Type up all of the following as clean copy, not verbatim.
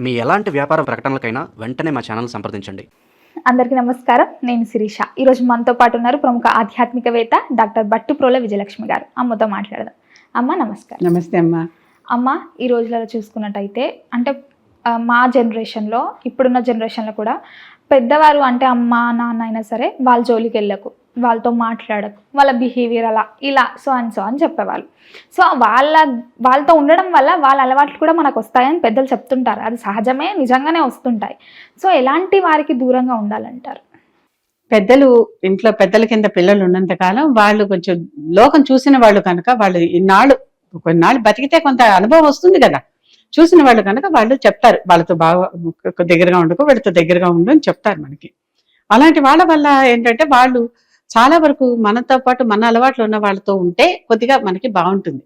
మీ ఎలాంటి వ్యాపార ప్రకటనలకైనా వెంటనే మా ఛానల్ సంప్రదించండి. అందరికీ నమస్కారం. నేను శిరీష. ఈరోజు మనతో పాటు ఉన్నారు ప్రముఖ ఆధ్యాత్మికవేత్త డాక్టర్ భట్టుప్రోల విజయలక్ష్మి గారు. అమ్మతో మాట్లాడదాం. అమ్మ నమస్కారం. నమస్తే అమ్మ. అమ్మ, ఈ రోజులలో చూసుకున్నట్టయితే అంటే మా జనరేషన్లో, ఇప్పుడున్న జనరేషన్లో కూడా పెద్దవారు అంటే అమ్మ నాన్న అయినా సరే వాళ్ళ జోలికి వెళ్ళకు, వాళ్ళతో మాట్లాడకు, వాళ్ళ బిహేవియర్ అలా ఇలా సో అని చెప్పేవాళ్ళు. సో వాళ్ళతో ఉండడం వల్ల వాళ్ళ అలవాట్లు కూడా మనకు వస్తాయని పెద్దలు చెప్తుంటారు. అది సహజమే, నిజంగానే వస్తుంటాయి. సో ఎలాంటి వారికి దూరంగా ఉండాలంటారు? పెద్దలు ఇంట్లో పెద్దల కింద పిల్లలు ఉన్నంత కాలం వాళ్ళు కొంచెం లోకం చూసిన వాళ్ళు కనుక, వాళ్ళు కొన్నాళ్ళు బతికితే కొంత అనుభవం వస్తుంది కదా, చూసిన వాళ్ళు కనుక వాళ్ళు చెప్తారు, వాళ్ళతో బాగా దగ్గరగా ఉండకు, వీళ్ళతో దగ్గరగా ఉండు అని చెప్తారు మనకి. అలాంటి వాళ్ళ వల్ల ఏంటంటే వాళ్ళు చాలా వరకు మనతో పాటు మన అలవాట్లు ఉన్న వాళ్ళతో ఉంటే కొద్దిగా మనకి బాగుంటుంది.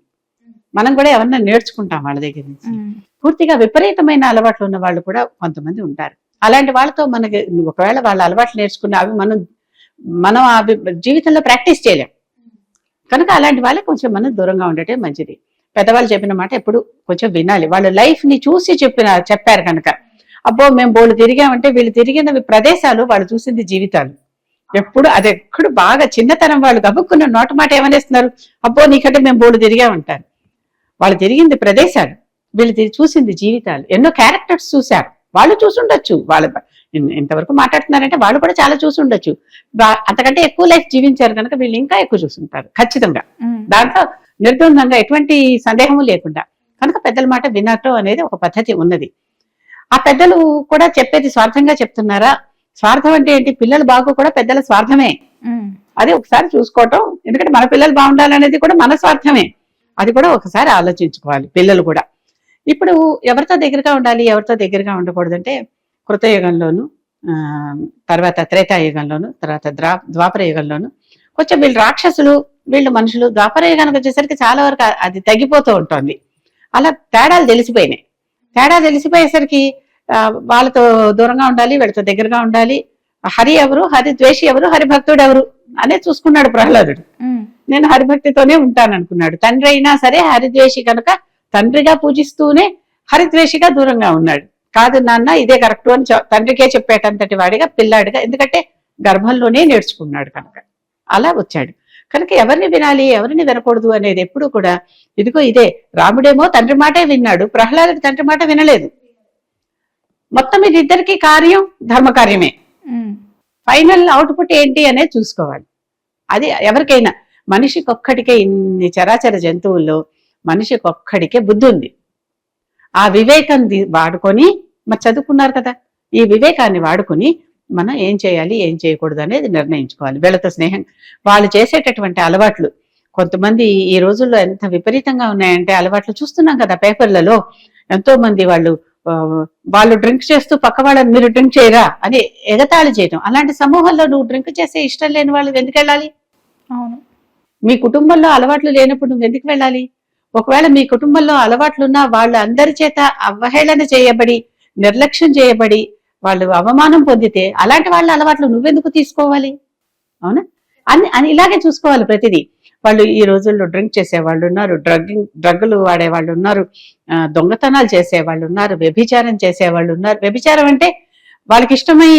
మనం కూడా ఎవరన్నా నేర్చుకుంటాం వాళ్ళ దగ్గర నుంచి. పూర్తిగా విపరీతమైన అలవాట్లు ఉన్న వాళ్ళు కూడా కొంతమంది ఉంటారు. అలాంటి వాళ్ళతో మనకి ఒకవేళ వాళ్ళ అలవాట్లు నేర్చుకున్న అవి మనం జీవితంలో ప్రాక్టీస్ చేయలేం కనుక అలాంటి వాళ్ళకి కొంచెం మనం దూరంగా ఉండటే మంచిది. పెద్దవాళ్ళు చెప్పిన మాట ఎప్పుడు కొంచెం వినాలి. వాళ్ళ లైఫ్ ని చూసి చెప్పారు కనుక, అబ్బో మేము బోళ్ళు తిరిగామంటే వీళ్ళు తిరిగినవి ప్రదేశాలు, వాళ్ళు చూసింది జీవితాలు. ఎప్పుడు అది ఎప్పుడు బాగా చిన్నతనం వాళ్ళు గబుక్కున్న నోట మాట ఏమనేస్తున్నారు, అబ్బో నీకంటే మేము బోళ్ళు తిరిగామంటారు. వాళ్ళు తిరిగింది ప్రదేశాలు, వీళ్ళు చూసింది జీవితాలు. ఎన్నో క్యారెక్టర్స్ చూశారు, వాళ్ళు చూసుండొచ్చు. వాళ్ళు ఇంతవరకు మాట్లాడుతున్నారంటే వాళ్ళు కూడా చాలా చూసుండొచ్చు. అంతకంటే ఎక్కువ లైఫ్ జీవించారు కనుక వీళ్ళు ఇంకా ఎక్కువ చూసుంటారు ఖచ్చితంగా. దాంట్లో నిర్ద్వందంగా ఎటువంటి సందేహము లేకుండా. కనుక పెద్దల మాట వినటం అనేది ఒక పద్ధతి ఉన్నది. ఆ పెద్దలు కూడా చెప్పేది స్వార్థంగా చెప్తున్నారా? స్వార్థం అంటే ఏంటి? పిల్లలు బాగు కూడా పెద్దల స్వార్థమే. అది ఒకసారి చూసుకోవటం. ఎందుకంటే మన పిల్లలు బాగుండాలనేది కూడా మన స్వార్థమే. అది కూడా ఒకసారి ఆలోచించుకోవాలి పిల్లలు కూడా. ఇప్పుడు ఎవరితో దగ్గరగా ఉండాలి, ఎవరితో దగ్గరగా ఉండకూడదంటే కృతయుగంలోను, తర్వాత త్రేతాయుగంలోను, తర్వాత ద్వాపర యుగంలోను కొంచెం వీళ్ళు రాక్షసులు, వీళ్ళు మనుషులు. ద్వాపర యుగానికి వచ్చేసరికి చాలా వరకు అది తగ్గిపోతూ ఉంటుంది. అలా తేడాలు తెలిసిపోయేసరికి వాళ్ళతో దూరంగా ఉండాలి, వీళ్ళతో దగ్గరగా ఉండాలి. హరి ఎవరు, హరి ద్వేషి ఎవరు, హరిభక్తుడు ఎవరు అనేది చూసుకున్నాడు ప్రహ్లాదుడు. నేను హరిభక్తితోనే ఉంటాను అనుకున్నాడు. తండ్రి అయినా సరే హరిద్వేషి కనుక తండ్రిగా పూజిస్తూనే హరిద్వేషిగా దూరంగా ఉన్నాడు. కాదు నాన్న ఇదే కరెక్ట్ అని తండ్రికే చెప్పేటంతటి వాడిగా పిల్లాడిగా, ఎందుకంటే గర్భంలోనే నేర్చుకున్నాడు కనుక అలా వచ్చాడు. కనుక ఎవరిని వినాలి, ఎవరిని వినకూడదు అనేది ఎప్పుడు కూడా ఇదిగో ఇదే. రాముడేమో తండ్రి మాటే విన్నాడు, ప్రహ్లాదుడు తండ్రి మాట వినలేదు. మొత్తం ఇది ఇద్దరికి కార్యం ధర్మకార్యమే. ఫైనల్ అవుట్పుట్ ఏంటి అనేది చూసుకోవాలి. అది ఎవరికైనా, మనిషికి ఒక్కడికే, ఇన్ని చరాచర జంతువుల్లో మనిషికి ఒక్కడికే బుద్ధి ఉంది. ఆ వివేకం వాడుకొని, మరి చదువుకున్నారు కదా, ఈ వివేకాన్ని వాడుకొని మనం ఏం చేయాలి, ఏం చేయకూడదు అనేది నిర్ణయించుకోవాలి. వీళ్ళతో స్నేహం, వాళ్ళు చేసేటటువంటి అలవాట్లు కొంతమంది ఈ రోజుల్లో ఎంత విపరీతంగా ఉన్నాయంటే అలవాట్లు చూస్తున్నాం కదా పేపర్లలో. ఎంతో మంది వాళ్ళు డ్రింక్ చేస్తూ పక్క వాళ్ళని మీరు డ్రింక్ చేయరా అని ఎగతాళి చేయడం. అలాంటి సమూహంలో నువ్వు డ్రింక్ చేసే ఇష్టం లేని వాళ్ళు ఎందుకు వెళ్ళాలి? అవును. మీ కుటుంబంలో అలవాట్లు లేనప్పుడు నువ్వు ఎందుకు వెళ్ళాలి? ఒకవేళ మీ కుటుంబంలో అలవాట్లున్నా వాళ్ళు అందరి చేత అవహేళన చేయబడి, నిర్లక్ష్యం చేయబడి, వాళ్ళు అవమానం పొందితే అలాంటి వాళ్ళ అలవాట్లు నువ్వెందుకు తీసుకోవాలి? అవునా? అని ఇలాగే చూసుకోవాలి ప్రతిదీ. వాళ్ళు ఈ రోజుల్లో డ్రింక్ చేసేవాళ్ళు ఉన్నారు, డ్రగ్గులు వాడేవాళ్ళు ఉన్నారు, దొంగతనాలు చేసేవాళ్ళు ఉన్నారు, వ్యభిచారం చేసేవాళ్ళు ఉన్నారు. వ్యభిచారం అంటే వాళ్ళకి ఇష్టమై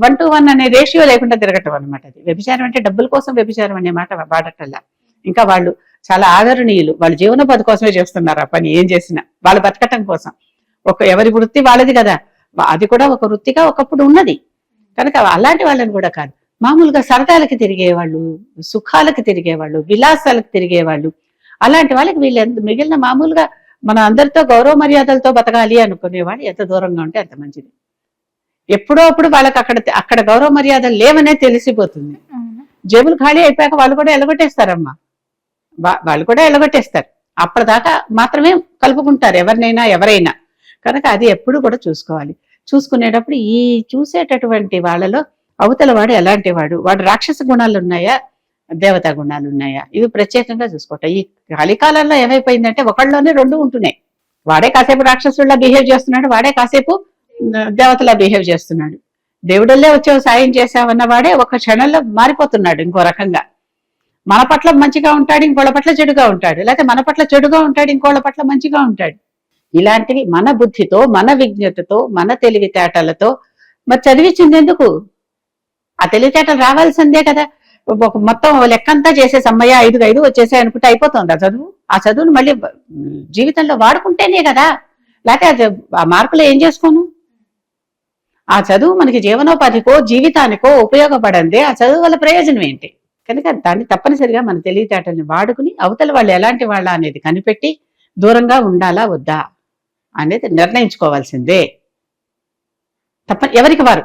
1:1 అనే రేషియో లేకుండా తిరగటం అనమాట. అది వ్యభిచారం అంటే డబ్బుల కోసం వ్యభిచారం అనే మాట వాడటల్లా. ఇంకా వాళ్ళు చాలా ఆదరణీయులు, వాళ్ళ జీవనోపాధి కోసమే చేస్తున్నారు ఆ పని. ఏం చేసినా వాళ్ళ బతకటం కోసం. ఎవరి వృత్తి వాళ్ళది కదా, అది కూడా ఒక వృత్తిగా ఒకప్పుడు ఉన్నది. కనుక అలాంటి వాళ్ళని కూడా కాదు, మామూలుగా సరదాలకి తిరిగేవాళ్ళు, సుఖాలకు తిరిగేవాళ్ళు, విలాసాలకు తిరిగేవాళ్ళు, అలాంటి వాళ్ళకి మిగిలిన మామూలుగా మన అందరితో గౌరవ మర్యాదలతో బతకాలి అనుకునేవాళ్ళు ఎంత దూరంగా ఉంటే అంత మంచిది. ఎప్పుడో అప్పుడు వాళ్ళకి అక్కడ గౌరవ మర్యాదలు లేవనే తెలిసిపోతుంది. జేబులు ఖాళీ అయిపోయాక వాళ్ళు కూడా ఎలగొట్టేస్తారమ్మా, వాళ్ళు కూడా ఎలగొట్టేస్తారు. అప్పటిదాకా మాత్రమే కలుపుకుంటారు ఎవరైనా. కనుక అది ఎప్పుడు కూడా చూసుకోవాలి. చూసుకునేటప్పుడు ఈ చూసేటటువంటి వాళ్ళలో అవతల వాడు ఎలాంటి వాడు రాక్షస గుణాలు ఉన్నాయా, దేవతా గుణాలు ఉన్నాయా, ఇవి ప్రత్యేకంగా చూసుకోవటం. ఈ కలికాలంలో ఏమైపోయిందంటే ఒకళ్ళలోనే రెండు ఉంటున్నాయి. వాడే కాసేపు రాక్షసుల్లా బిహేవ్ చేస్తున్నాడు, వాడే కాసేపు దేవతలా బిహేవ్ చేస్తున్నాడు. దేవుడల్లే వచ్చావు సాయం చేశావన్న వాడే ఒక క్షణంలో మారిపోతున్నాడు ఇంకో రకంగా. మన పట్ల మంచిగా ఉంటాడు, ఇంకోళ్ళ పట్ల చెడుగా ఉంటాడు. లేకపోతే మన పట్ల చెడుగా ఉంటాడు, ఇంకోళ్ళ పట్ల మంచిగా ఉంటాడు. ఇలాంటివి మన బుద్ధితో, మన విజ్ఞతతో, మన తెలివితేటలతో మరి చదివించింది ఎందుకు? ఆ తెలివితేటలు రావాల్సిందే కదా. ఒక మొత్తం లెక్కంతా చేసేసి అమ్మయ్య 5 వచ్చేసాయి అనుకుంటే అయిపోతుంది ఆ చదువు. ఆ చదువును మళ్ళీ జీవితంలో వాడుకుంటేనే కదా, లేకపోతే ఆ మార్కులు ఏం చేసుకోను? ఆ చదువు మనకి జీవనోపాధికో జీవితానికో ఉపయోగపడందే ఆ చదువు వల్ల ప్రయోజనం ఏంటి? కనుక దాన్ని తప్పనిసరిగా మన తెలివితేటల్ని వాడుకుని అవతల వాళ్ళు ఎలాంటి వాళ్ళ అనేది కనిపెట్టి దూరంగా ఉండాలా వద్దా అనేది నిర్ణయించుకోవాల్సిందే. ఎవరికి వారు.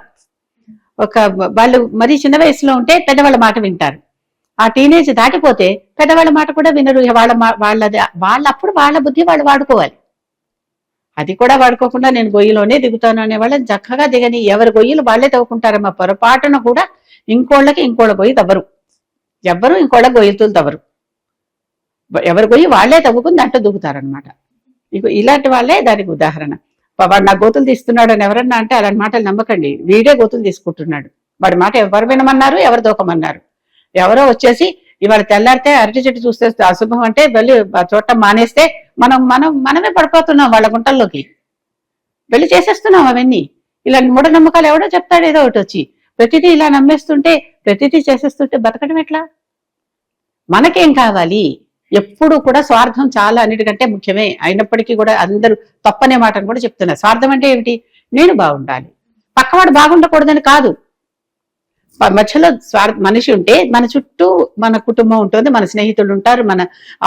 వాళ్ళు మరీ చిన్న వయసులో ఉంటే పెద్దవాళ్ళ మాట వింటారు. ఆ టీనేజ్ దాటిపోతే పెద్దవాళ్ళ మాట కూడా వినరు. వాళ్ళప్పుడు వాళ్ళ బుద్ధి వాళ్ళు వాడుకోవాలి. అది కూడా వాడుకోకుండా నేను గొయ్యిలోనే దిగుతాను అనే వాళ్ళని చక్కగా దిగని, ఎవరి గొయ్యిలు వాళ్ళే తవ్వుకుంటారమ్మా. పొరపాటున కూడా ఇంకోళ్ళ గొయ్యి తవ్వరు. ఎవ్వరు ఇంకోళ్ళ గొయ్యితులు తవ్వరు. ఎవరి గొయ్యి వాళ్ళే తవ్వుకుని దాంట్లో దిగుతారనమాట. ఇలాంటి వాళ్ళే దానికి ఉదాహరణ. వాడు నా గోతులు తీస్తున్నాడు అని ఎవరన్నా అంటే అలాంటి మాటలు నమ్మకండి. వీడే గోతులు తీసుకుంటున్నాడు. వాడి మాట ఎవరు వినమన్నారు, ఎవరు దూకమన్నారు? ఎవరో వచ్చేసి ఇవాళ తెల్లారితే అరటి చెట్టు చూస్తే అశుభం అంటే వెళ్ళి చూడటం మానేస్తే మనమే పడిపోతున్నాం వాళ్ళ గుంటల్లోకి వెళ్ళి చేసేస్తున్నాం అవన్నీ. ఇలాంటి మూఢనమ్మకాలు ఎవడో చెప్తాడు ఏదో ఒకటి వచ్చి. ప్రతిదీ ఇలా నమ్మేస్తుంటే, ప్రతిదీ చేసేస్తుంటే బతకడం ఎట్లా? మనకేం కావాలి? ఎప్పుడు కూడా స్వార్థం చాలా అన్నిటికంటే ముఖ్యమే. అయినప్పటికీ కూడా అందరూ తప్పనే మాటను కూడా చెప్తున్నారు. స్వార్థం అంటే ఏమిటి? నేను బాగుండాలి, పక్కవాడు బాగుండకూడదని కాదు. మధ్యలో మనిషి ఉంటే మన చుట్టూ మన కుటుంబం ఉంటుంది, మన స్నేహితులు ఉంటారు, మన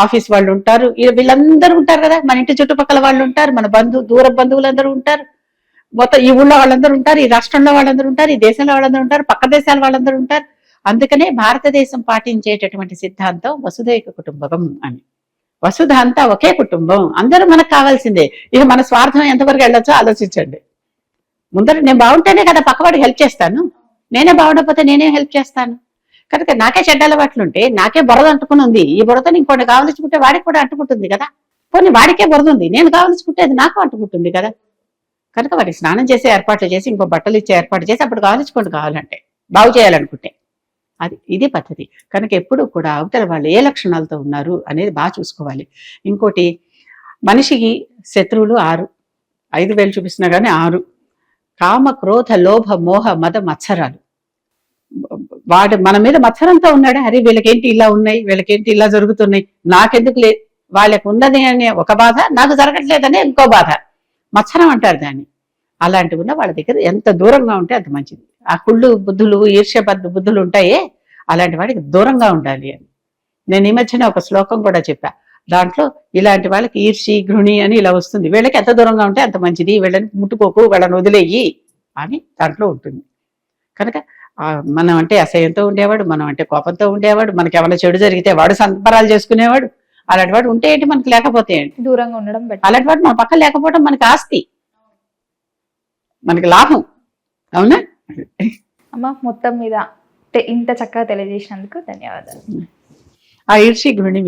ఆఫీస్ వాళ్ళు ఉంటారు, వీళ్ళందరూ ఉంటారు కదా. మన ఇంటి చుట్టుపక్కల వాళ్ళు ఉంటారు, మన దూర బంధువులందరూ ఉంటారు, మొత్తం ఈ ఊళ్ళో వాళ్ళందరూ ఉంటారు, ఈ రాష్ట్రంలో వాళ్ళందరూ ఉంటారు, ఈ దేశంలో వాళ్ళందరూ ఉంటారు, పక్క దేశాల వాళ్ళందరూ ఉంటారు. అందుకనే భారతదేశం పాటించేటటువంటి సిద్ధాంతం వసుధైక కుటుంబకం అని. వసుధ అంతా ఒకే కుటుంబం, అందరూ మనకు కావాల్సిందే. ఇక మన స్వార్థం ఎంతవరకు వెళ్ళొచ్చో ఆలోచించండి. ముందర నేను బాగుంటేనే కదా పక్కవాడికి హెల్ప్ చేస్తాను. నేనే బాగుండకపోతే నేనే హెల్ప్ చేస్తాను. కనుక నాకే చెడ్డ అలవాట్లు ఉంటే, నాకే బురద అంటుకుని ఉంది, ఈ బురదని ఇంకోటి కావలించుకుంటే వాడికి కూడా అంటుకుంటుంది కదా. పోనీ వాడికే బురద ఉంది, నేను కావలించుకుంటే అది నాకు అంటుకుంటుంది కదా. కనుక వాడికి స్నానం చేసే ఏర్పాట్లు చేసి, ఇంకో బట్టలు ఇచ్చే ఏర్పాటు చేసి అప్పుడు కావలించుకోండి కావాలంటే, బాగు చేయాలనుకుంటే. ఇది పద్ధతి. కనుక ఎప్పుడు కూడా అవతల వాళ్ళు ఏ లక్షణాలతో ఉన్నారు అనేది బాగా చూసుకోవాలి. ఇంకోటి, మనిషికి శత్రువులు 6, 5 వేలు చూపిస్తున్నా కానీ 6. కామ, క్రోధ, లోభ, మోహ, మద, మత్సరాలు. వాడు మన మీద మత్సరంతో ఉన్నాడే, అరే వీళ్ళకేంటి ఇలా ఉన్నాయి, వీళ్ళకేంటి ఇలా జరుగుతున్నాయి, నాకెందుకు వాళ్ళకు ఉన్నది అనే ఒక బాధ, నాకు జరగట్లేదనే ఇంకో బాధ. మత్సరం అంటారు దాన్ని. అలాంటివి ఉన్న వాళ్ళ దగ్గర ఎంత దూరంగా ఉంటే అంత మంచిది. ఆ కుళ్ళు బుద్ధులు, ఈర్ష్య బుద్ధులు ఉంటాయే, అలాంటి వాడికి దూరంగా ఉండాలి అని. నేను ఈ మధ్యన ఒక శ్లోకం కూడా చెప్పా. దాంట్లో ఇలాంటి వాళ్ళకి ఈర్షి, ఘృణి అని ఇలా వస్తుంది. వీళ్ళకి ఎంత దూరంగా ఉంటే అంత మంచిది, వీళ్ళని ముట్టుకోకు, వీళ్ళని వదిలేయి అని దాంట్లో ఉంటుంది. కనుక మనం అంటే అసహ్యంతో ఉండేవాడు, మనం అంటే కోపంతో ఉండేవాడు, మనకి ఏమైనా చెడు జరిగితే వాడు సంబరాలు చేసుకునేవాడు. అలాంటి వాడు ఉంటే ఏంటి, మనకి లేకపోతే ఏంటి? దూరంగా ఉండడం బెటర్. అలాంటి వాడు మన పక్కన లేకపోవడం మనకి ఆస్తి, మనకి లాభం. అవునా అమ్మ? మొత్తం మీద ఇంత చక్కగా తెలియజేసినందుకు ధన్యవాదాలు. ఆ ఈర్షి, ఘృణి